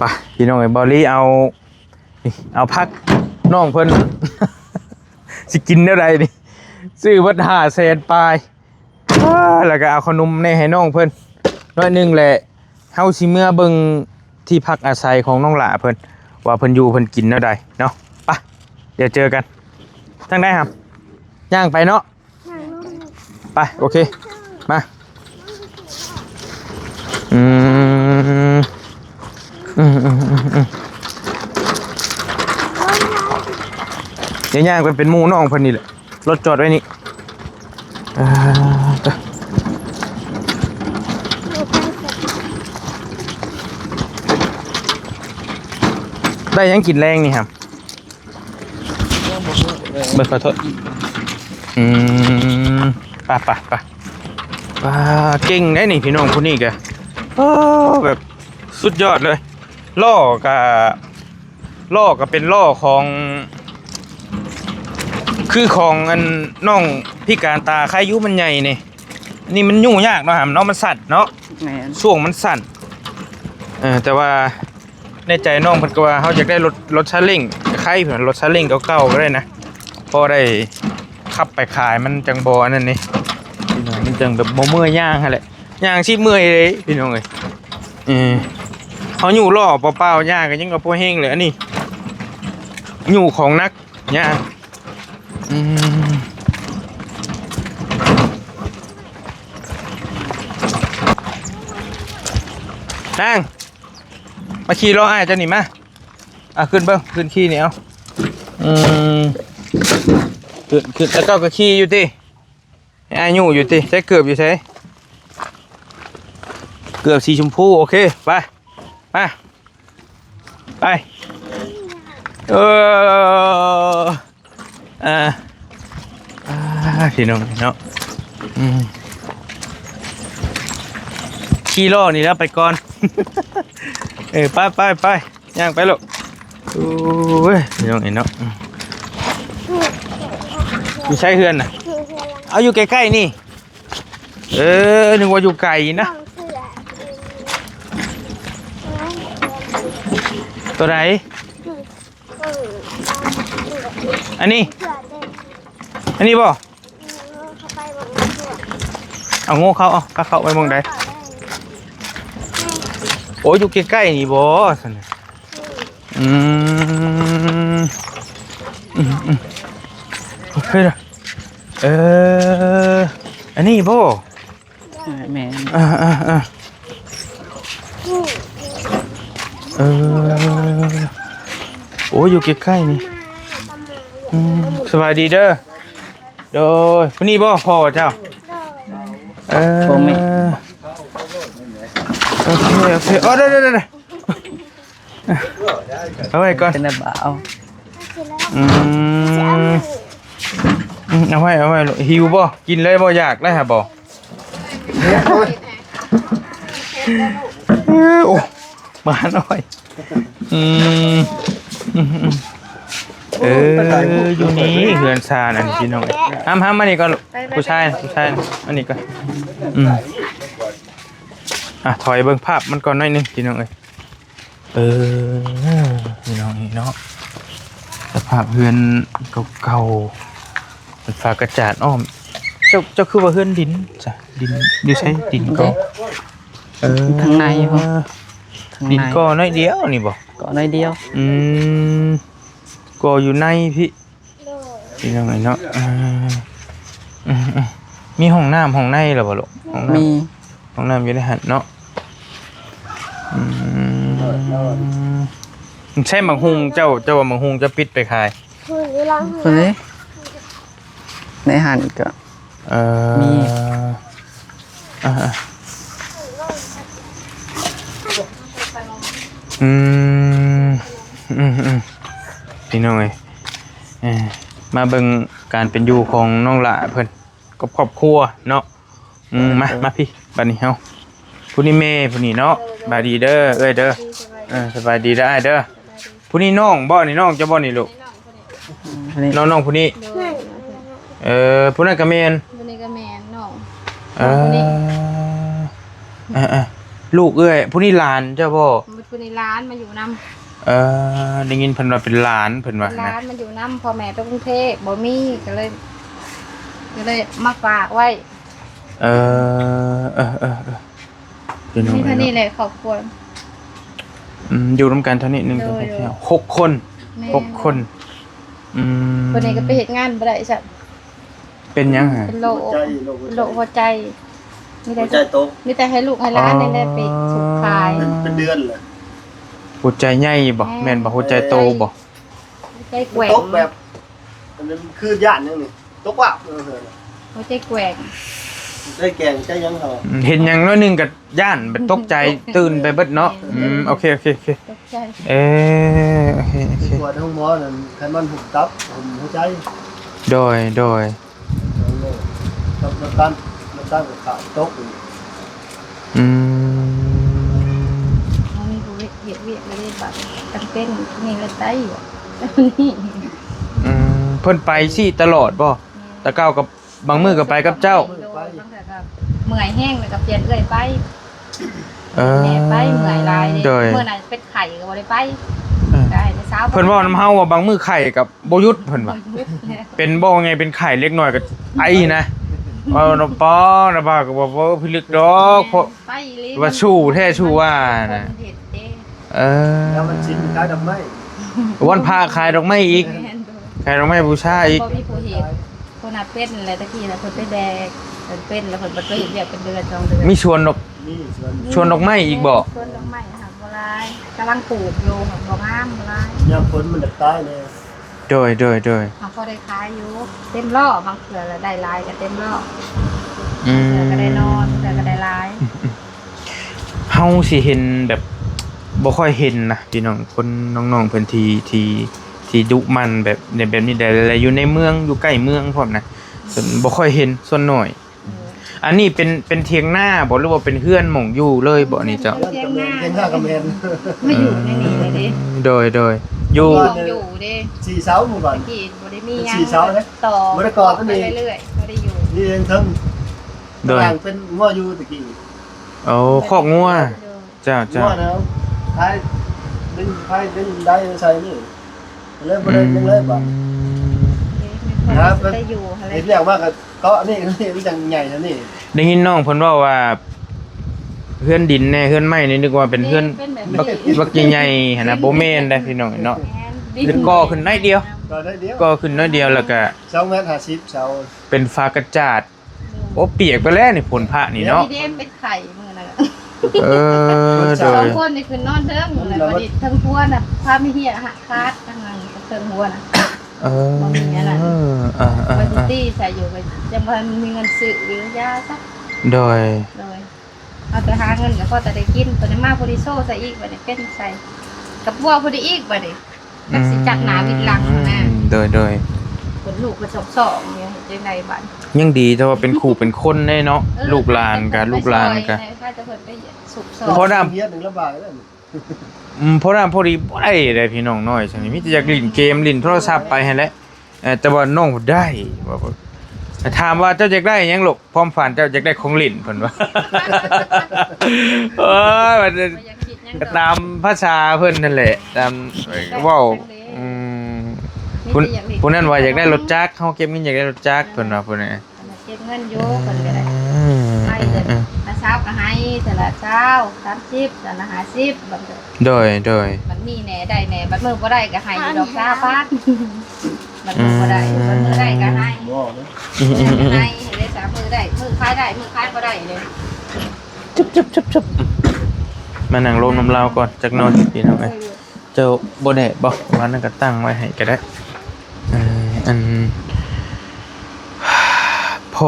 ไปพี่น้องไอ้บอลลี่เอาพักน้องเพิ่น สิกินอะไรนี่ซื้อวัด500,000ปลายแล้วก็เอาขนมในให้น้องเพิ่นน้อยนึงแหละเฮาสิเมื่อเบิ่งที่พักอาศัยของน้องหล่าเพิ่นว่าเพิ่นอยู่เพิ่นกินอะไรเนาะไปเดี๋ยวเจอกันทางไหนครับย่างไปเนาะไปโอเคมาเดี๋ยวย่างเป็นหมู่น้องเพิ่นนี่แหละรถจอดไว้นี่ได้ยังกินแรงนี่ครับเบิดขอโทษป่ะเก่งได้นี่พี่น้องคนนี้แกแบบสุดยอดเลยล่อกับเป็นล่อของคือของอันน้องพิการตาใครยุมันใหญ่นี่มันยุ่งยากเนาะครับเนาะมันสั่นเนาะช่วงมันสั่นแต่ว่าในใจน้องเพิ่นก็ว่าเขาอยากได้รถซาเล้งใครเพิ่นรถซาเล้งเก่าๆก็ได้นะพอได้ขับไปขายมันจังบ่อันนั้นนี่พี่น้องมันจังแบบบ่เมื่อยย่างหั่นแหละย่างสิเมื่อยเลยพี่น้องเอ้ยเขาอยู่ล่อเปล่าๆย่างก็ยังก็บ่แห้งเลยอันนี้อยู่ของนักย่างนั่งมาขี่ล้ออ้ายจะหนีมาขึ้นเบิ้งขึ้นขี่นี่เอาขึ้นแล้วก็ขี่อยู่ติอ้ายอยู่ติใช้เกือบอยู่ใช้เกือบสีชมพูโอเคไปพี่น้องเนาะขี่ล้อนี่แล้วไปก่อนไปย่างไปลูกโอ้ยพี่น้องเนาะอยู่ใช้เฮือนน่ะเอาอยู่ใกล้ๆนี่นึกว่าอยู่ไกลนะตัวไหนอันนี้บ่เอาโง่เขาเข้าไปมองได้โอ้ยอยู่ใกล้ๆนี่บ่สันเฮ้ยอันนี้บ่แม่โอ้ยอยู่ใกล้ๆนี่สบายดีเด้อโดยวันนี้บ่พ่อเจ้าพ่อแม่โอเคได้เอาไว้ก่อนเป็นบ่าวเอาไว้หิวบ่กินเลยบ่อยากได้ฮะบ่โอ้มาหน่อยอยู่นี่เฮือนซานั่นพี่น้องห้ามมานี่ก่อนผู้ชายอันนี้ก่อนถอยเบิ่งภาพมันก่อนหน่อยนึงพี่น้องพี่น้องนี่เนาะสภาพเฮือนเก่าๆเป็นฝากระจาดอ้อมเจ้าคือว่าเฮือนดินจ้ะดินอยู่ใช้ดินก็ทางในบ่ดินก็น้อยเดียวนี่บ่ก็น้อยเดียวก็อยู่ในพี่น้องนี่เนาะมีห้องน้ำห้องในหรือเปล่าลูกมีห้องน้ำอยู่ในหันเนาะใช่หมังหุงเจ้าว่าหมังหุงจะปิดไปขายเฮ้ยในหันก็มีพี่น้องเอ้ยมาเบิ่งการเป็นอยู่ของน้องหล่าเพิ่นกับครอบครัวเนาะมาพี่บัดนี้เฮาผู้นี้แม่ผู้นี้เนาะบายดีเด้อเด้อสบายดีได้เด้อผู้นี้น้องบ่นี่น้องจะบ่นี่ลูกน้องผู้นี้ผู้นั้นก็แม่นผู้นี้ก็แม่นน้องลูกเอ้ยผู้นี้หลานเจ้าบ่ คือในร้านมาอยู่นำได้ยินเพิ่นว่าเป็นหลานเพิ่นว่า ร้า นะ นมันอยู่นำพ่อแม่ไปกรุงเทพบ่มีก็เลยมาฝากไว้พี่น้อง นี่เท่านี้แหละครอบครัว อยู่ร่วมกันเท่านี้1 2 3 4 6 คน6 คนคนนี้ก็ไปเฮ็ดงานบ่ได้ซะ เป็นยังฮะ เป็นโรคหัวใจมีแต่ หัวใจตก มีแต่ให้ลูกให้หลานนี่แหละไปสุขขาย เป็นเดือนเลย หัวใจใหญ่บ่แม่นบ่หัวใจโตบ่ ใจแกว่ง ตกแบบมันคือย่านนึงนี่ตกว่ะ หัวใจแกว่ง ใจแกงใจยังเหรอ เห็นหยังน้อยหนึงก็ย่านแบบตกใจตื่นไปเบิดเนาะโอเค ตกใจ โอเค ปวดท้องหมอนั่นไขมันหุบตับหัวใจ โดยน้ำตาลกับขาตก มันมีผู้เฮ็ดเวียกเลยบัดจำเป็นนี่ละไตนี่ เพิ่นไปสิตลอดบ่ตะเก้ากับบางมื้อก็ไปกับเจ้า ตั้งแต่ก็เมื่อยแห้งแล้วก็เปลี่ยนเอื้อยไปแม่ไปเมื่อยลาย โดย เมื่อนั้นเป็นไข่ก็บ่ได้ไปได้แต่เช้า เพิ่นเว้านำเฮาว่าบางมื้อไข้กับบ่หยุดเพิ่นว่าเป็นบ่ไงเป็นไข้เล็กน้อยก็ไอนะว่าน้องปอนะบ่าก็บ่พิลึกดอกเพราะ ไปเลย ว่าชู้แท้ชู้ว่านะ เฮ็ดเด้ แล้วมันชิ้นกายดำไม้ วันพระขายดอกไม้อีกขายดอกไม้บูชาอีก บ่มีผู้เฮ็ดคนน่ะเป็นอะไรตะกี้น่ะเพิ่นไปแดกเพิ่นเป็นแล้วเพิ่นบ่เคยเฮ็ดเวียกเป็นเดือน2เดือน มีชวนดอก นี่ส่วน ชวนดอกไม้อีกบ่ ชวนดอกไม้ค่ะบ่หลายกำลังปลูกอยู่ค่ะบ่งามบ่หลาย ยามฝนมันจะตายเลย โดย เขาก็ได้ขายอยู่เต็มล้อบางเทื่อแล้วได้หลายก็เต็มล้อ อืม เทื่อก็ได้นอนเทื่อก็ได้หลาย เฮาสิเห็นแบบบ่ค่อยเห็นนะพี่น้องคนน้องๆเพิ่นที่ดุมันแบบในแบบนี้ได้และอยู่ในเมืองอยู่ใกล้เมืองพร้อมนะส่วนบ่ค่อยเห็นส่วนน้อย อันนี้เป็นเถียงหน้าบ่หรือว่าเป็นเฮือนหม่องอยู่เลยบ่นี่เจ้า เพียงห้ากำแพง ไม่อยู่ในนี้เลยดิ โดยอยู่ อยู่ดิ สี่เสาหมู่บ้าน ตะกี้บ่ได้มีหยัง สี่เสาเนี่ย ต่อ บ่ได้ก่อตัวนี้ ไปเรื่อยๆบ่ได้อยู่ นี่เองทั้ง โดย ต่างเป็นง้ออยู่ตะกี้ โอ้คอกงัวเจ้า ง้อแล้วท้ายดึงได้ใส่นี่เลยบ่ได้ยังเลยบ่ ครับ ได้อยู่อะไร เห็นแล้วว่าก็นี่นี่จังใหญ่นะนี่ ได้ยินน้องเพิ่นเว้าว่าเฮือนดินแน่เฮือนไม้นี่นึกว่าเป็นเฮือน แบบ บักใหญ่ๆหั่นน่ะบ่แม่นได้พี่น้องเนาะ ขึ้นก่อขึ้นน้อยเดียว ก็ได้เดียว ก็ขึ้นน้อยเดียวแล้วก็ เสาเมตร50เสา เป็นฟ้ากระจาดโอ้เปียกไปแล้วนี่ฝนพระนี่เนาะ พี่เดมเป็นไข่มือนั่นแหละ โด สอย งคนนี่คือนอนเทิงหมดเลยวันนี้ทั้งพัวน่ะพาไม่เหี้ยหักคาดทั้งนั้นเทิงหัวน่ะ บ่มีอันนั้น วันตี้ใส่อยู่ไปยังบ่มีเงินซื้อหรือยาซัก โดย เลยเอาแต่หาเงินก็พอแต่ได้กินตัวนี้มาพอดีโซ่ใส่อีกบัดนี้เป็นใส่กับบัวพอดีอีกบัดนี้นักสิจักหนาวิดหลังนะ โดย คนลูกก็สองเนี่ยเฮ็ดจังไดบัด ยังดีแต่ว่าเป็นขู่เป็นคนแน่เนาะลูกหลานกับลูกหลานกับ ถ้าจะเพิ่นไปสุกซอ เพราะน้ เฮีย1ละบาทแล้ว เพราะน้ำพอดีบ่ได้เลยพี่น้องน้อยซั่นนี่มีแต่อยากเล่นเกมเล่นโทรศัพท์ไปหั่นแหละแต่ว่าน้องบ่ได้ว่าถามว่าเจ้าอยากได้หยังลูกพร้อมฝันเจ้าอยากได้ของเล่นเพิ่นว่าเอ้ยมัน บ่อยากคิดหยัง ก็ตามภาษาเพิ่นนั่นแหละตามเว้าอืมผู้นั้นว่าอยากได้รถจักรเฮาเก็บเงินอยากได้รถจักรเพิ่นว่าพุ่นน่ะ เก็บเงินอยู่เพิ่นก็ได้ให้เดือนละเช้าก็ให้แต่ละเช้า30แต่ละ50บัด โดย มันมีแหน่ได้แหน่บัดมื้อบ่ได้ก็ให้อยู่ดอกซาพาดบัดมื้อบ่ได้บัดมื้อได้ก็ให้ บ่นะ ให้ได้สามมื้อได้มื้อขายได้มื้อขายบ่ได้เลย มานั่งลงน้ำลาวก่อนจักหน่อยพี่น้องเอ้ยเจ้าบ่ได้บ่ว่านั่นก็ตั้งไว้ให้ก็ได้อันพ่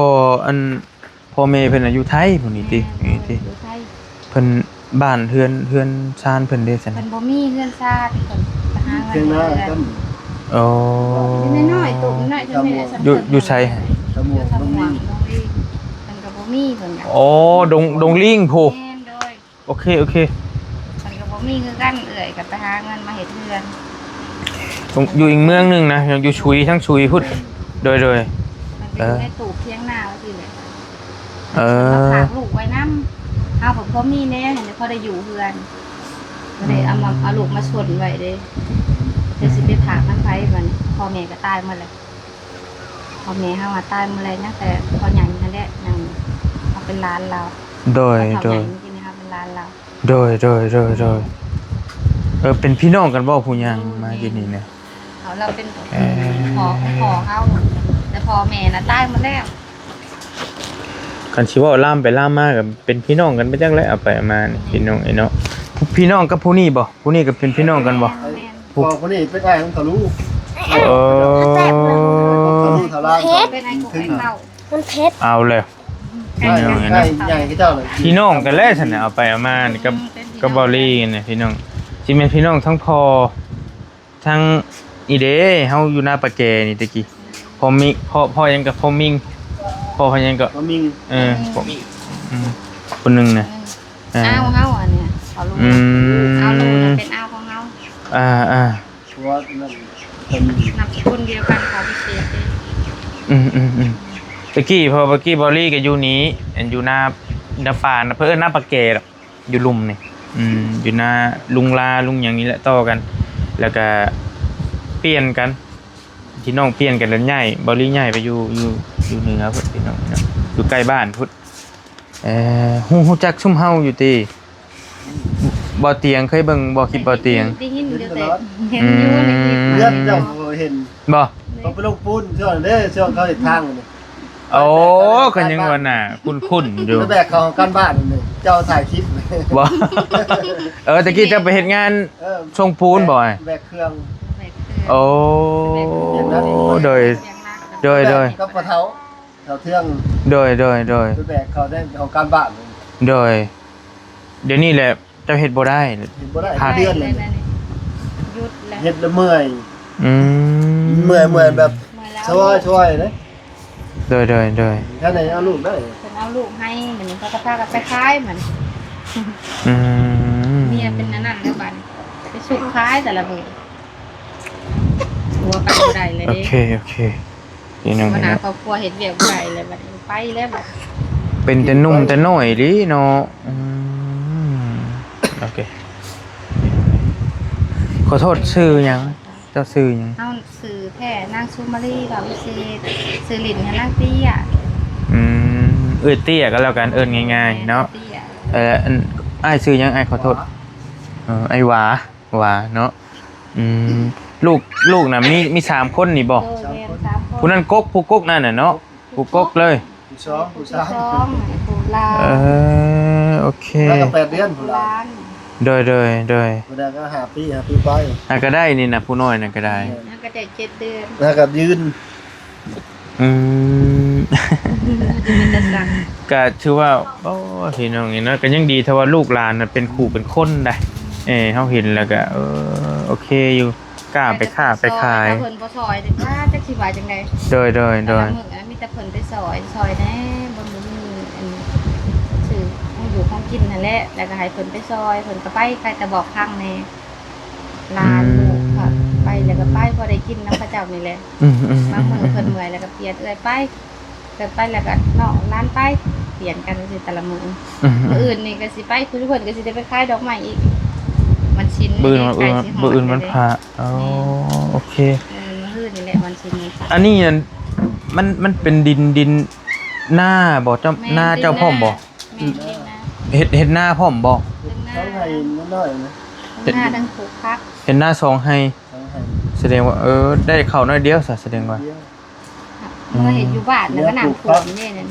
อแม่เพิ่นน่ะอยู่ไทยพุ่นนี่ตินี่ติ อยู่ไทย เพิ่นบ้านเฮือนชานเพิ่นเด้ซั่น เพิ่นบ่มีเงินชาติเพิ่นไปหาเงิ เพียง น หน้า เดือน กัน โอ้ น้อยๆตุ่มน้อยๆเท่านี้แหละ อยู่ไสให้ ตะหมวก ทำ บ่ หวั มี งตรงนี้เพิ่นก็บ่มีเพิ่นก็ โอ้ดงลิงโพ แม่นโดย โอเค เพิ่นก็บ่มีคือกันเอื้อยก็ไปหาเงินมาเฮ็ดเรือน อยู่อีกเมืองหนึงนะอยู่ชุยทั้งชุยพุทธโดย มันอยู่ในตู้เพียงหน้าว่าสิแหละ เอ มา อ ฝากลูกไว้นำเฮาก็บ่มีแน่เห็นแต่พอได้อยู่เรือน ก็เลยเอาลูกมาชนไว้เด้จะสิไปถากน้ำไผ่มันพ่อแม่ก็ตายหมดเลยพ่อแม่เฮาตายหมดเลยนะแต่พอใหญ่นั่นแหละยังเอาเป็นร้านเรา โดย โด โด ย ย จริงๆนะครับเป็นร้านเรา โดยเป็นพี่น้องกันบ่ผู้ยังมากินนี่เนี่ย เราเป็นพ่อเขาแต่พ่อแม่น่ะตายหมดแล้ว กันสิเว่าล่ามไปล่ามมากับเป็นพี่น้องกันไปจังได๋เอาไปเอามานี่พี่น้องไอ้เนาะพี่น้องกับผู้นี้บ่ผู้นี้ก็เป็นพี่น้องกันบ่ พอคนนี้เป็นไอ้ของทะลุ เออ ทะลุทะลาง เป็นไอ้กุ๊กไอ้เต่า มันเพชร เอาเลย ใหญ่ใหญ่ที่เจ้าเลย พี่น้องกันแล้วซั่นน่ะเอาไปเอามานี่กับเบาลี่เนี่ยพี่น้องสิแม่นพี่น้องทั้งพ่อทั้งอีเด้เฮาอยู่หน้าปะแกนี่ตะกี้พ่อยังกับพ่อมิงพ่อยังก็ มันมี ผมคนหนึงน่ะ อ้าวเฮาอันเนี้ยเอาลูกเอาลูกเป็นอ้าวของเฮา เพราะว่านั่นเป็น นามสกุลเดียวกันเขาพิเศษ ตะกี้พอเมื่อกี้บอลลี่ก็อยู่นี้อยู่หน้าป่านะเพิ่นหน้าปะแกดอกอยู่ลุมนี่อยู่หน้าลุงลาลุงอย่างนี้แหละต่อกัน แล้วก็เปลี่ยนกันพี่น้องเปลี่ยนกันแล้วใหญ่บอลลี่ใหญ่ไปอยู่เหนือพุ่นพี่น้องอยู่ใกล้บ้านพุ่นฮู้จักซุ่มเฮาอยู่ติบ่เตียงเคยเบิ่งบ่คลิปบ่เตียง ได้ยินอยู่แต่เห็นอยู่ในคลิป เลือดเจ้าเห็น บ่ เขาไปลงปูนช่วงนี้ช่วงเขาเห็นทางเลย โอ้กันยังว่าน่ะคุ้นๆอยู่ แล้วแบกเขากันบ้านเลยเจ้าถ่ายคลิปเลย บ่ตะกี้จะไปเฮ็ดงานทรงปูนบ่ แบกเครื่อง โอ้โดย กับปะเท้าเขาเทื่อง โดย ไปแบกเขาได้เขากันบ้านเลย เดี๋ยวนี้แหละเจะเฮ็ดบ่ได้ เห็นบ่ได้ ผ่าน เดือนเลย หยุดแล้ว เฮ็ดแล้วเมื่อย อืม เมื่อยแบบช่วยเลย โดย แค่ไหนเอาลูกได้ เป็นเอาลูกให้เหมือนเขาก็พากันไปคล้ายเหมือน อืม เมียเป็นนั่นแล้วบัดไปสุกคล้ายแต่ละมื้อหัวไปบ่ได้เลย โอ เด้ เคพี่น้อง วันหน้า เนาะ ครอบครัวเฮ็ดเวียกบ่ได้เลยบัดนี้ไปแล้วบัด เป็นแต่หนุ่มแต่น้อยดิเนาะโอเคขอโทษชื่อหยังเจ้าชื่อหยัง เอาสื่อแท้นางซูมารีเราวิเศษสื่อหลินนางเตี้ย เตี้ยก็แล้วกันเอิ้นง่ายๆเนาะ ตี้ย อ้ายชื่อหยังอ้ายขอโทษไอ้หวาเนาะลูกน่ะมี3คนนี่บ่ โดยเรียน3 คนผู้นั้นผู้กกนั่นน่ะเนาะผู้กกเลย ผู้ซ้อมผู้ซ้อม ซ้อมผู้ลา โอเค แล้วก็8 เดือน ผู้ ผู้ ลา โดนย ผู้ใดก็5 ปีไป ก็ได้นี่นะผู้น้อยน่ะก็ได้ แล้วก็ได้7 เดือน แล้วก็ยืน มันจะสั่ง ก็ถือว่าโอ้พี่น้องนี่เนาะก็ยังดีถ้าว่าลูกหลานน่ะเป็นครูเป็นคนได้เฮาเห็นแล้วก็โอเคอยู่กล้าไปค้าไปขาย เพิ่นบ่ซอยจังว่าจักสิว่าจังได๋ โดย มื้อนั้นมีแต่เพิ่นไปซอยแน่บ่มีอันซื้อของอยู่ของกินนั่นแหละแล้วก็ให้เพิ่นไปซอยเพิ่นก็ไปใครแต่บอกทางแน่ลานลูกค่ะไปแล้วก็ไปพอได้กินน้ำพระเจ้านี่แหละบางมื้อเพิ่นเมื่อยแล้วก็เปลี่ยนเอื้อยไปเกิดไปแล้วก็น้องร้านไปเปลี่ยนกันสิแต่ละมื้ออื่นนี่ก็สิไปคือเพิ่นก็สิได้ไปขายดอกไม้อีกมันชิ้น บื้นมันพระโอเค มื้อนี่แหละมันชิ้น อันนี้มันเป็นดินหน้าบ่เจ้าหน้าเจ้าพ่อมบ่ แม่นนะ เฮ็ดหน้าพ่อมบ่ ต้องให้น้อยๆนะ หน้าดังผูกพัก เห็นหน้าซองให้ ต้องให้ แสดงว่าได้เข้าน้อยเดียวซะแสดงว่า เมื่อเห็นอยู่บ้านแล้วก็น้ำท่วมนี่นั่น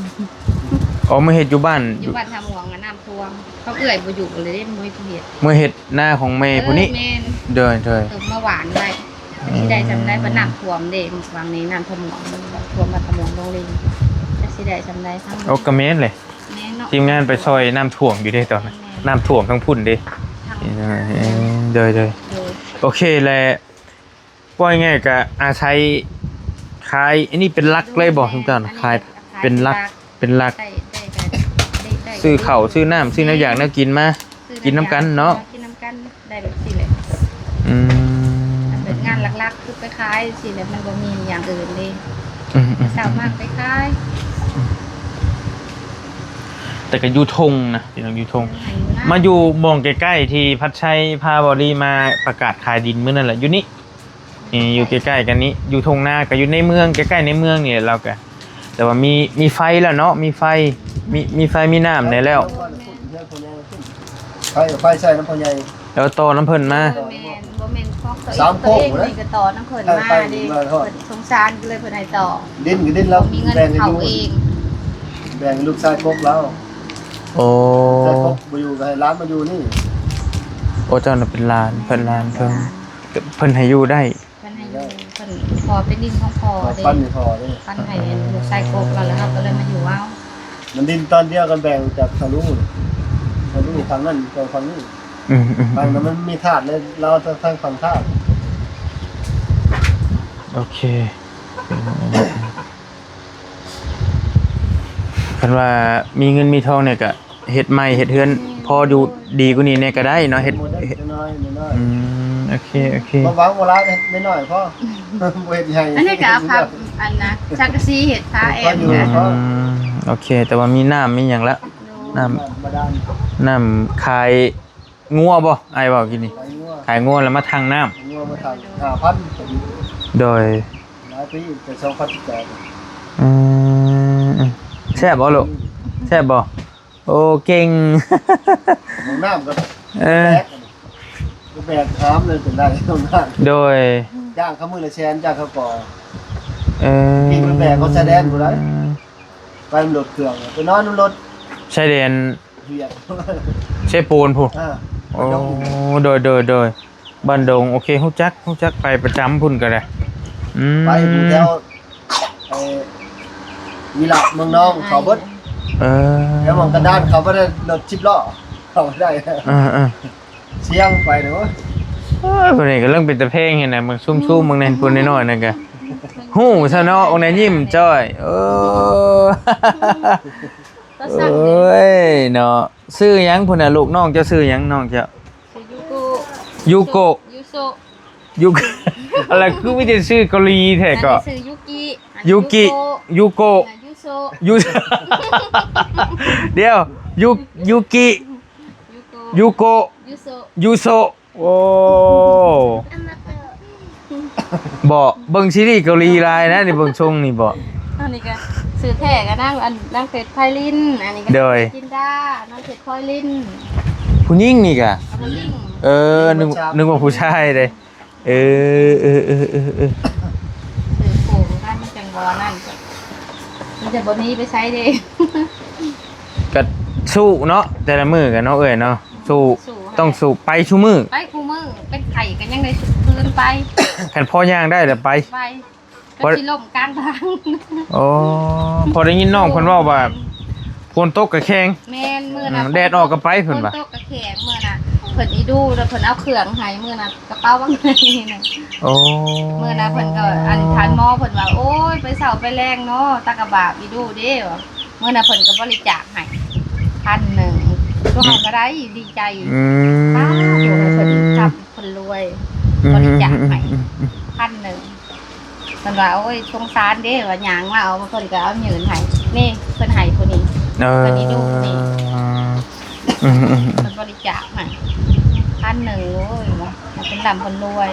อ๋อมาเฮ็ดอยู่บ้าน อยู่บ้านทำหวงน้ำท่วมเขาเอื่อยบ่อยู่เลยได้บ่เฮ็ด เมื่อเฮ็ดหน้าของแม่ผู้นี้ แม่น เดิน มาหวานไว้ที่ได้จำได้ว่าน้ำท่วมเด้วางนี้น้ำท่วมหวงท่วมมาตะหมวงลงเลยจะสิได้จำได้ทั้ง โอ้กระเมนเลย แม่เนาะ ทีมงานไปซอยน้ำท่วมอยู่เด้ตอนนั้นน้ำท่วมทั้งพุ่นเด้เดินโอเคแหละว่าง่ายก็อาศัยขายอันนี้เป็นหลักเลยบ่ทุกท่านขายเป็นหลักซื้อข้าวซื้อน้ำซื้อน้ำอย่างน้ำกินมากินน้ำกันเนาะ กินน้ำกันได้แบบสิแหละเป็นงานหลักๆคือไปขายสิแหละมันบ่มีอย่างอื่นเลยสาวมากไปขาย แต่ก็อยู่ทงนะพี่น้องอยู่ทงมาอยู่หมองใกล้ๆที่พัดชัยพาบอดี้มาประกาศขายดินมื้อนั่นแหละอยู่นี่อยู่ใกล้ๆกันนี้อยู่ทงนาก็อยู่ในเมืองใกล้ๆในเมืองนี่เราก็แต่ว่ามีไฟแล้วเนาะมีไฟมีน้ำได้แล้ว ไฟใส่น้ำพอใหญ่ แล้วต่อน้ำเพิ่นมา บ่แม่นของตัวเองนี่ก็ต่อน้ำเพิ่นมาดิเพิ่นสงสารก็เลยเพิ่นให้ต่อ ดินก็ดินแล้ว มีเงิน แบ่ง เขา อยู่ เอง แบ่งลูกชายกกแล้ว โอ้ ชายกกมาอยู่กับร้านมาอยู่นี่ โอ้เจ้าน่ะเป็นลานเพิ่นให้อยู่ได้ เพิ่นให้อยู่เพิ่นพอเป็นดินของพอเด้ ปั้นไม่พอเลย ปั้นให้ลูกชายโกกแล้วครับก็เลยมาอยู่เอา มันดินตอนเดียวกันแบ่งจากทะลุทางนั้นไปฝั่งนี้ ทางนั้นมันมีธาตุเลยเราจะทางฝั่งธาตุ โอเคคันว่ามีเงินมีทองเนี่ยก็เฮ็ดใหม่เฮ็ดเฮือนพออยู่ดีกว่านี้เนี่ยก็ได้เนาะเฮ็ด น้อย โอเค มาบางโบราณไม่น้อยพ่อเวทใหญ่ อันนี้ก็เอาครับอันนะชักกะซีเห็ดพาแอมนะ โอเคแต่ว่ามีน้ำมีหยังละน้ มาดาน ำขายงัวบ่ไอ้บอกกินนี่ขายงัวแล้วมาทางน้ งัวมาทาง5,000 ำโดย หลายปีแต่2,008 แซ่บบ่ลูกแซ่บบ่โอ้เก่ง ของน้ำก็ เออ แบกน้ำเลยเป็นได้ของน้ โดย ำย่างเขามือละแชนย่างเขาก่อ เออ กินมันแบกเขาแสดงอยู่แล้วไปมันรถเครื่องไปนอนบนรถ ใช่เรียน เฮีย ใช่ปูนผู้โอ้โดยบ้านดงโอเคฮู้จักไปประจำพุ่นก็ได้ไปอยู่แถววีระเมืองน้องเขาเบิด แล้วมองกันด้านเขาไม่ได้รถชิปล้อเขาไม่ได้เชียงไปเนาะ คนนี้ก็เรื่องเป็นตะเพลงเห็นนะมึงซุ่มมึงเน้นปุ่นน้อยๆนั่นก็ฮู้ซะเนาะองค์นั้นยิ้มจ้อยเอ้ยเนาะซื้อหยังพุ่นน่ะลูกน้องเจ้าซื้อหยังน้องเจ้ายูโกะอะไรคือมีแต่ชื่อเกาหลีแท้ก็ซื้อยูโกะยูเดี๋ยวยูกิยูโกะยูโซโอ้บ่เบิ่งซีรีส์เกาหลีหลายนะนี่เบิ่งช่วงนี่บ่อันนี้ก็ซื้อแท้ก็นั่งเผ็ดไพลินอันนี้ก็จินดานั่งเผ็ดไพลิน ผู้หญิงนี่กะนึกว่าผู้ชายเลยซื้อโผล่บ้านมันจังหวะนั่นมันจะบ่นี้ไปใช้เด้ก็สู้เนาะแต่ละมือกันเนาะเนาะสู้ต้องสู้ไปชูมือไปคูมือเป็นไข่กันยังได้คืนไปแผ่นพ่อย่างได้แต่ไปก็สิล่มกลางทางโอ้พอได้ยินน้องเพิ่นว่าฝนตกกะแข็งแม่นมื้อน่ะแดดออกก็ไปเพิ่นว่าฝนตกกะแข็งมื้อน่ะเพิ่นอีดูแล้วเพิ่นเอาเครื่องให้มื้อน่ะกระเป๋าว่างไงน่ะโอ้มื้อน่ะเพิ่นก็อันทานหมอเพิ่นว่าโอ้ยไปเช้าไปแรงเนาะตะกะบาปอีดูเด้ว่ามื้อน่ะเพิ่นก็บริจาคให้1,000ตัวเฮาก็ได้ดีใจเพิ่นจับเพิ่นรวยบริจาคให้1,000เพิ่นว่าโอ้ยสงสารเด้ว่าหยังมาเอาเพิ่นก็เอายืนให้นี่เพิ่นให้ผู้นี้เพิ่นอีดูนี่มันบริจาคให้1,000โอ้ยมันเป็นลำคนรวย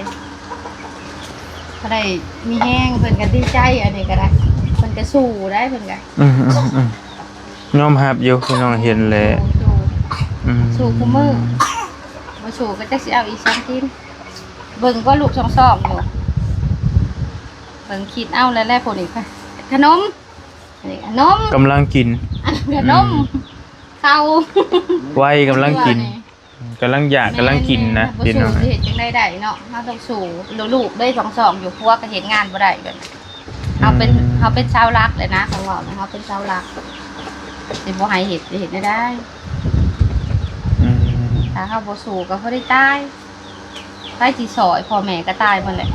เขาได้มีแห้งเพิ่นก็ดีใจอันนี้ก็ได้เพิ่นก็สู้ได้เพิ่นก็ยอมรับอยู่พี่น้องเห็นเลยสู้คุมือมาสู้ก็จะสิเอาอีก2ทีมเบิ่งก็ลูก2อยู่เบิ่งคิดเอาแล้วๆพวกนี้ค่ะขนมนี่ขนมกำลังกินขนมข้าวไว้กำลังกินกำลังอยากกำลังกินนะพี่น้องเฮ็ดจังได้เนาะเฮาต้องสู้ลูกได้2อยู่พัวก็เฮ็ดงานบ่ได้แบบเฮาเป็นชาวรักเลยนะเขาบอกนะเฮาเป็นชาวรักสิบ่ให้เฮ็ดได้ถ้าเฮาบ่สู้ก็บ่ได้ตายสิสอยพ่อแม่ก็ตายหมดแหละ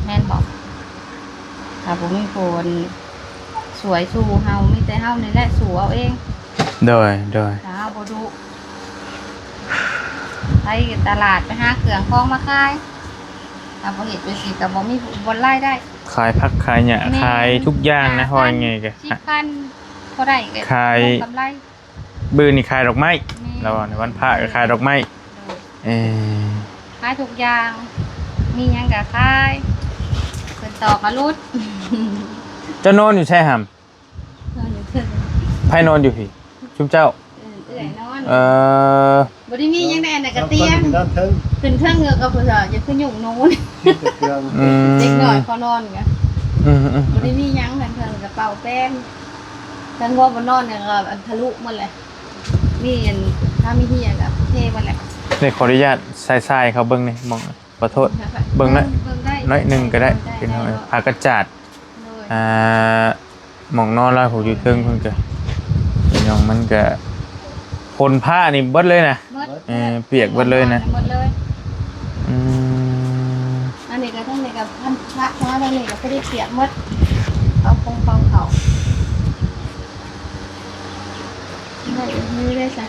แม่นบอกถ้าบ่มีคนสวยสู้เฮามีแต่เฮานี่แหละสู้เอาเองโดยถ้าเฮาบ่ดุไปตลาดไปหาเครื่องของมาขายถ้าบ่เฮ็ดไปสิก็บ่มีบ่รายได้ขายผักขายหญ้าขายทุกอย่างนะว่าไงกะ10,000 พอได้ก็ ขาย กำไร บื้อนี่ขายดอกไม้แล้วในวันพระก็ขายดอกไม้เออ ขายทุกอย่างมีหยังก็ขายเพิ่นต่อกระลุด เจ้านอนอยู่ใช่หำ นอนอยู่เพิ่น ไผนอนอยู่พี่ชุมเจ้า เอื้อยนอน บ่ได้มีหยังได้อันใดก็เตียง ด้านเทิง ขึ้นเครื่องเงือกกับเพิ่นจะขึ้นอยู่นู้น เครื่อง เด็กน้อยเขานอนไง อืม บ่ได้มีหยังเพิ่นกระเป๋าแป้งทั้งว่าบ่นอนเนี่ยก็อันทะลุหมดเลยมีอันถ้ามีเฮียก็เทหมดแหละ เนี่ยขออนุญาตทรายๆเขาเบิ่งนี่มองขอโทษ เบิ่งนะ น้อยหนึงก็ได้พี่น้อยพากระจาดหมองนอนแล้วผมอยู่เทิงเพิ่นก็พี่น้องมันก็คนผ้านี่เบิดเลยนะเปียกเบิดเลยนะ หมดเลย อืม อันนี้ก็ทั้งนี้ก็พันพระทั้งนี้ก็บ่ได้เปียกหมดเอาคงฟังเขาไม่ได้จ้ะ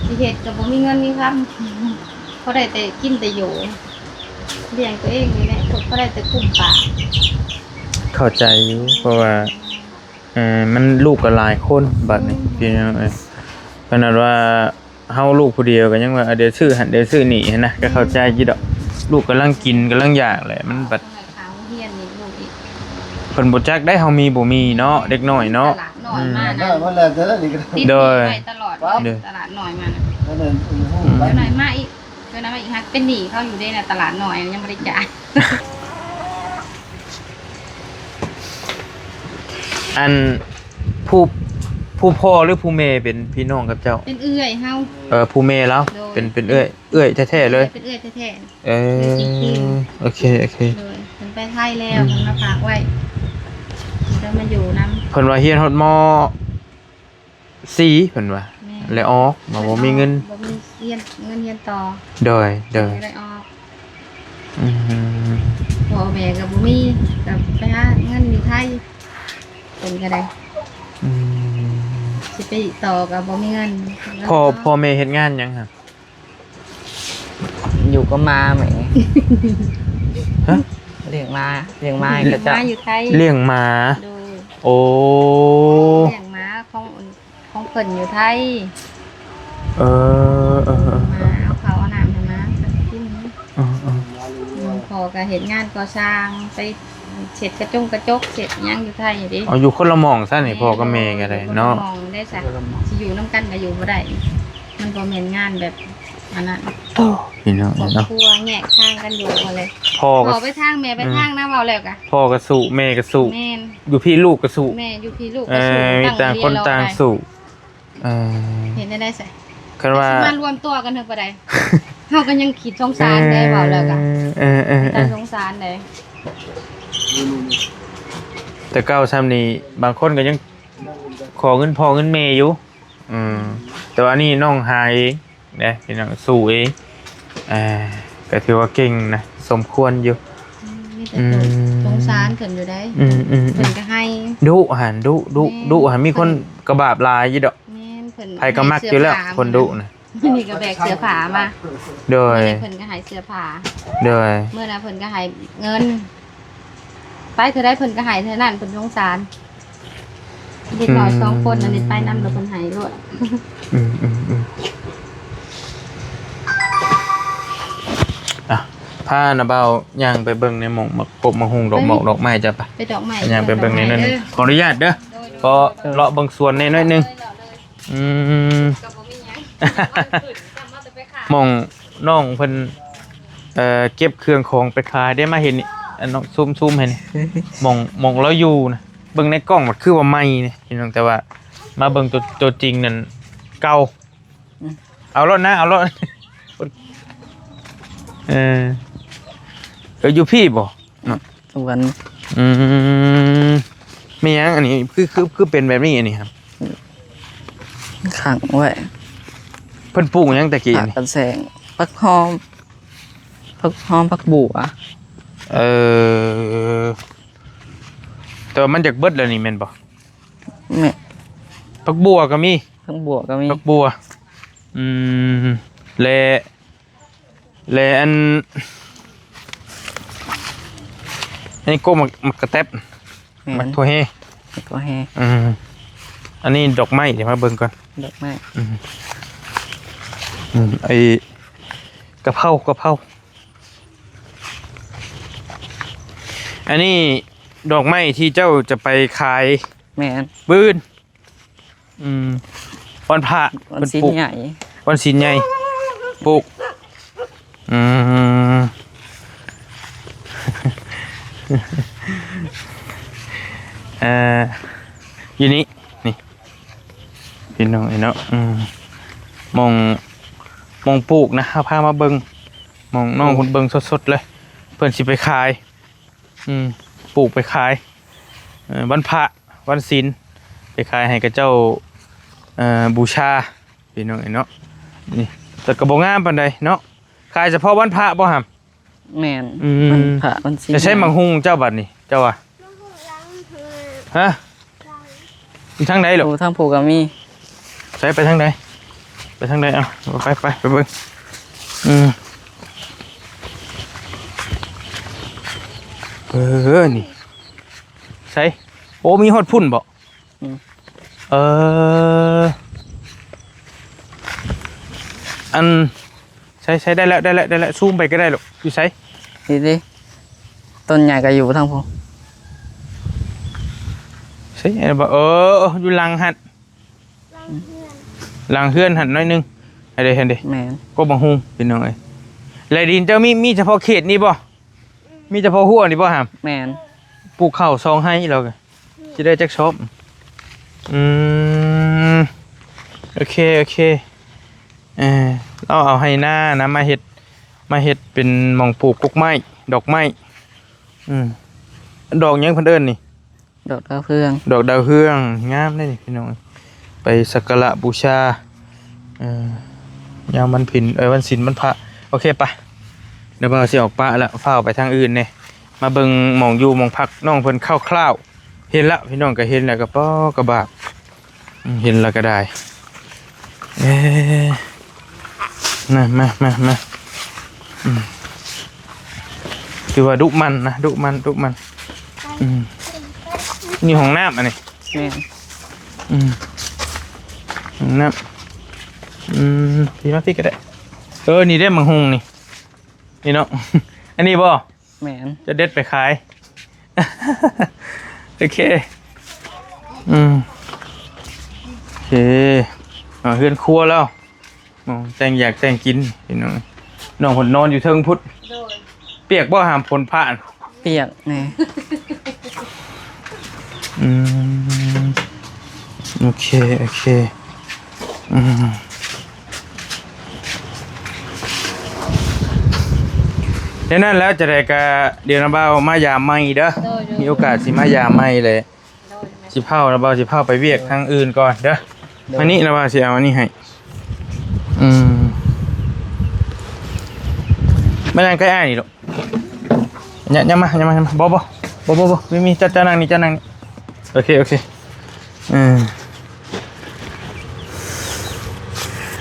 สิเฮ็ดก็บ่มีเงินมีคำเขาได้แต่กินแต่อยู่เลี้ยงตัวเองนี่แหละเขาได้แต่กุ้มปาก เข้าใจอยู่เพราะว่ามันลูกก็หลายคนบัดนี้พี่น้องขนาดว่าเฮาลูกผู้เดียวก็ยังว่าเดี๋ยวซื้อหันเดี๋ยวซื้อนี่นะก็เข้าใจอยู่ดอกลูกกำลังกินกำลังอยากแหละมันบัด ขาวเฮียนนี่ลูกอีก เพิ่นบ่จักได้เฮามีบ่มีเนาะเด็กน้อยเนาะ ตลาดหน่อยมา ได้ นะ มาแล้วเด้อนี่ก็ ติด โดย ไปตลอดตลาดหน่อยมานะ นั่นโอ้โห เดี๋ยวหน่อยมาอีกเดี๋ยวหน่อยมาอีกฮักเป็นหนี้เขาอยู่ได้นะตลาดหน่อยยังไม่ได้จ่าย อันผู้พ่อหรือผู้แม่เป็นพี่น้องกับเจ้า เป็นเอื้อยเฮา ผู้แม่แล้วเป็นเอื้อยแท้ๆเลย เป็นเอื้อยแท้ โอเค ๆเลยถึงไปไทยแล้วผมมาฝากไว้จะมาอยู่นำ เพิ่นว่าเฮียนฮอดม4เพิ่นว่าแล้วออกบ่มีเงิน บ่มีเงินเรียนต่อ โดย เลยออก อืม พ่อแม่ก็บ่มีก็ไปหาเงินอยู่ไทยเป็นก็ได้ อืม สิไปต่อก็บ่มีเงิน พ่อแม่เฮ็ดงานหยังครับ อยู่ก็มาไหม ฮะ เลี้ยงมาก็จะ มาอยู่ไทย เลี้ยงหมา ดู โอ้ เลี้ยงม้าของเพิ่นอยู่ไทย เออ มาเอาเขาเอาน้ำให้มากิน พอก็เห็นงานก่อสร้างไปเสร็จกระจกเสร็จยังอยู่ไทยอยู่ดิ เอาอยู่คนละหม่องซะนี่พ่อกับแม่ก็ได้เนาะ มองได้สักสิอยู่น้ำกันก็อยู่บ่ได้มันบ่แม่นงานแบบอันนั้น พี่น้อง ครอบ เนาะ ครัวแยกทางกันอยู่หมดเลย พ่อ พ่ ก็ อไปทางแม่ไปทางนะเว้าแล้วกะ พ่อก็สู้แม่ก็สู้ แม่น อยู่พี่ลูกก็สู้ แม่อยู่พี่ลูกก็สู้ มีต่างคนต่างสู้เออ เห็นได้ใส่ คันว่า มารวมตัวกันเถอะบ่ได้เฮาก็ยังคิดสงสารได้เว้าแล้วกะ แต่สงสารได้ แต่เก้าซ้ำนี่บางคนก็ยังขอเงินพ่อเงินแม่อยู่แต่ว่านี่น้องหาเองนะพี่น้องสู้เองก็ถือว่าเก่งนะสมควรอยู่ มีแต่สงสารเพิ่นอยู่ได้เพิ่นก็ให้ ดุหันมีคนกระบาบลายยี่ดอก แม่นเพิ่น ใครก็มักอยู่แล้วคนดุนะ นี่ก็แบกเสื้อผ้ามา โดย เพิ่นก็ให้เสื้อผ้า โดย เมื่อนั้นเพิ่นก็ให้เงิน ไปเธอได้เพิ่นก็ให้เท่านั้นเพิ่นสงสารเด็กน้อย2คนอันนี้ไปนำแล้วเพิ่นให้ด้วย ผ้านะเบาย่างไปเบิ่งในหม่องมากบมาหุงดอกหมอกดอกไม้จ้ะปะ ไปดอกไม้ ย่างไปเบิ่งในนั้นขออนุญาตเด้อพอเลาะเบิ่งสวนในน้อยหนึงก็บ่มีหยัง หม่องน้องเพิ่นเก็บเครื่องของไปขายได้มาเห็นนี่อันน้องซูมๆให้นี่หม่องเราอยู่นะเบิ่งในกล้องมันคือว่าใหม่นี่พี่น้องแต่ว่ามาเบิ่งตัวจริงนั่นเก่าเอารถนะเอารถอยู่พี่บ่ ทุกวัน มีหยังอันนี้คือเป็นแบบนี้อันนี้ครับ ขังไว้ เพิ่นปลูกหยังตะกี้ ผัก นี่ กันแสงผักหอมผักบัว แต่ว่ามันจากเบิดแล้วนี่แม่นบ่ แม่ ผักบัวก็มี ผักบัวก็มี ผักบัวและอันนี้ก็มักกระแตบมักทั่วเฮ ก็แห้ อันนี้ดอกไม้เดี๋ยวมาเบิ่งก่อน ดอกไม้ ไอ้กะเพราอันนี้ดอกไม้ที่เจ้าจะไปขาย แม่น บื้นวันพระ วันศีลใหญ่ วันศีลใหญ่ปลูกอยู่นี่นี่พี่น้องไอ้เนาะมองปลูกนะพามาเบิงมองน้องคุณเบิงสดๆเลยเพื่อนสิไปขายปลูกไปขายวันพระวันศีลไปขายให้กับเจ้าบูชาพี่น้องไอ้เนาะนี่แต่กระบอกงามปานใดเนาะขายเฉพาะวันพระบ่หำ แม่นวันพระวันศีล จะใช้มังหุงเจ้าบัดนี่เจ้าว่ะฮะอยู่ทางไหนหรอ โอ้ทางผูก็มี ใช้ไปทางไหนไปทางไหนเอาไปเบิ่งนี่ใช่โอ้มีฮอดพุ่นบ่อันใช้ได้แล้วซูมไปก็ได้หรอกอยู่ใช้ ดิต้นใหญ่ก็อยู่ทางผู ใช่บ่อยู่หลังหัดหลังเฮือนหัดน้อยนึงเห็นดิ แม่น ก็บังฮูพี่น้องเอ้ยไรดินเจ้ามีเฉพาะเขตนี้บ่มีเฉพาะหัวนี่บ่หาม แม่น ปลูกข้าวซองให้เราก็สิได้จักชอบโอเคเราเอาให้หน้านะมาเฮ็ดเป็นหม่องปลูกกกไม้ดอกไม้ดอกหยังเพิ่นเอิ้นนี่ ดอกดาวเรือง ดอกดาวเรืองงามเลยนี่พี่น้องไปสักการะบูชายามวันผินวันศีลวันพระโอเคปะเดี๋ยวเราสิออกปะแล้วฝ้าไปทางอื่นเนี่ยมาเบิ่งหม่องอยู่หม่องพักน้องเพิ่นคร่าวๆเห็นละพี่น้องก็เห็นแล้วก็ป้อกระบากเห็นแล้วก็ได้มาคือว่าดุมันนะดุมันนี่ห้องน้ำอันนี้ แม่น ห้องน้ำพี่มาพี่ก็ได้นี่ได้มังหุงนี่เนาะ อันนี้บ่ แม่น จะเด็ดไปขาย โอเคโอเคเฮือนครัวแล้วแต่งอยากแต่งกินพี่น้องน้องผลนอนอยู่เทิงพุทธเปียกบ่หามผลผ่าน เปียกแน่ โอเคเดี๋ยวนั้นแล้วจะได้กะเดี๋ยวนะเบามายามใหม่เด้อมีโอกาสสิมายามใหม่เลยสิเผานะเบาสิเผาไปเวียกทางอื่นก่อนเด้ออันนี้นะเบาสิเอาอันนี้ให้ไม่นั่งใกล้อ้ายนี่หรอกอย่ามาบ่มีจัดนั่งนี่โอเค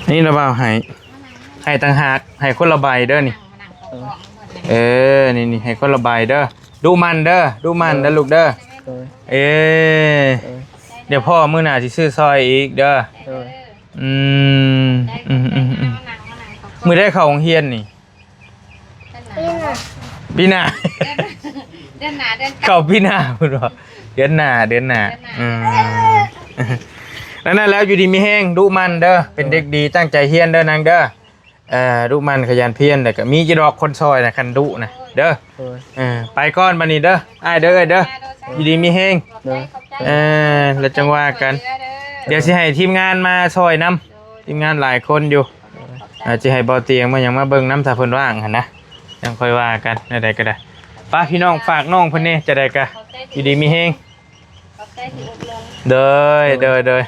นี่นะเบาให้ต่างหากให้คนละใบเด้อนี่นี่ให้คนละใบเด้อดูมันเด้อลูกเด้อเดี๋ยวพ่อมื้อหน้าสิซื้อซอยอีกเด้อมื้อได้เข้าโรงเรียนนี่ปีหน้าเดือนหน้าเข้าปีหน้าพุ่นว่าเดือนหน้าแล้วอยู่ดีมีแห้งดุมันเด้อเป็นเด็กดีตั้งใจเรียนเด้อนางเด้อดุมันขยันเพียรแต่ก็มีจิดอกคนซอยนะคันดุนะเด้อไปก้อนมานี่เด้ออ้ายเด้ออยู่ดีมีแห้งแล้วจังว่ากันเดี๋ยวสิให้ทีมงานมาซอยนำทีมงานหลายคนอยู่จะให้เบาเตียงมาอย่างมาเบิ่งน้ำถ้าเพิ่นว่างหั่นนะยังค่อยว่ากันใดๆก็ได้ป้าพี่น้องฝากน้องเพิ่นนี่จะได้กะอยู่ดีมีแห้งเด้อ